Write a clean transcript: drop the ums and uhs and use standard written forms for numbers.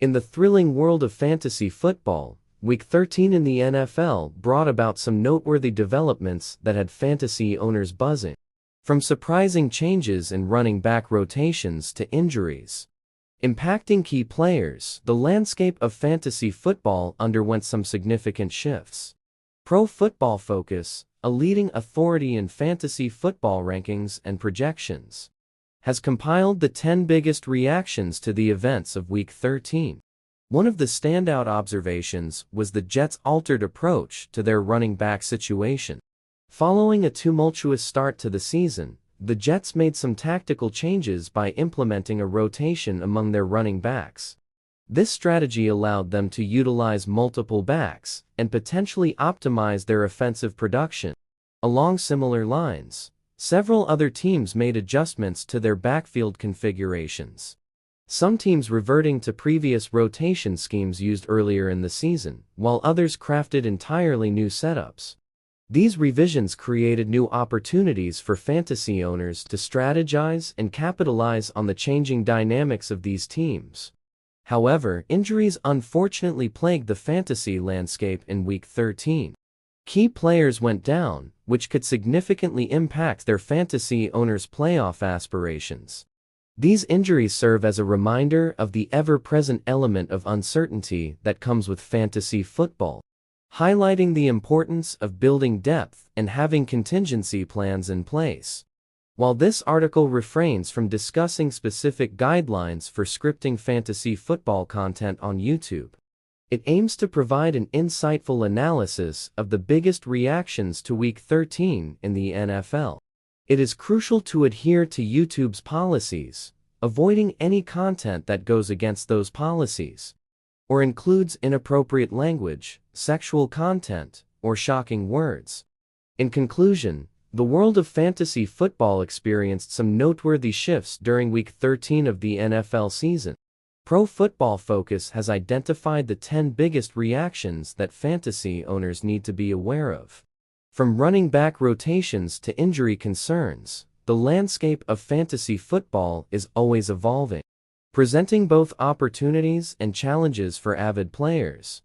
In the thrilling world of fantasy football, Week 13 in the NFL brought about some noteworthy developments that had fantasy owners buzzing. From surprising changes in running back rotations to injuries impacting key players, the landscape of fantasy football underwent some significant shifts. Pro Football Focus, a leading authority in fantasy football rankings and projections, has compiled the 10 biggest reactions to the events of Week 13. One of the standout observations was the Jets' altered approach to their running back situation. Following a tumultuous start to the season, the Jets made some tactical changes by implementing a rotation among their running backs. This strategy allowed them to utilize multiple backs and potentially optimize their offensive production. Along similar lines, several other teams made adjustments to their backfield configurations. Some teams reverting to previous rotation schemes used earlier in the season, while others crafted entirely new setups. These revisions created new opportunities for fantasy owners to strategize and capitalize on the changing dynamics of these teams. However, injuries unfortunately plagued the fantasy landscape in Week 13. Key players went down, which could significantly impact their fantasy owners' playoff aspirations. These injuries serve as a reminder of the ever-present element of uncertainty that comes with fantasy football, highlighting the importance of building depth and having contingency plans in place. While this article refrains from discussing specific guidelines for scripting fantasy football content on YouTube, it aims to provide an insightful analysis of the biggest reactions to Week 13 in the NFL. It is crucial to adhere to YouTube's policies, avoiding any content that goes against those policies or includes inappropriate language, sexual content, or shocking words. In conclusion, the world of fantasy football experienced some noteworthy shifts during Week 13 of the NFL season. Pro Football Focus has identified the 10 biggest reactions that fantasy owners need to be aware of. From running back rotations to injury concerns, the landscape of fantasy football is always evolving, presenting both opportunities and challenges for avid players.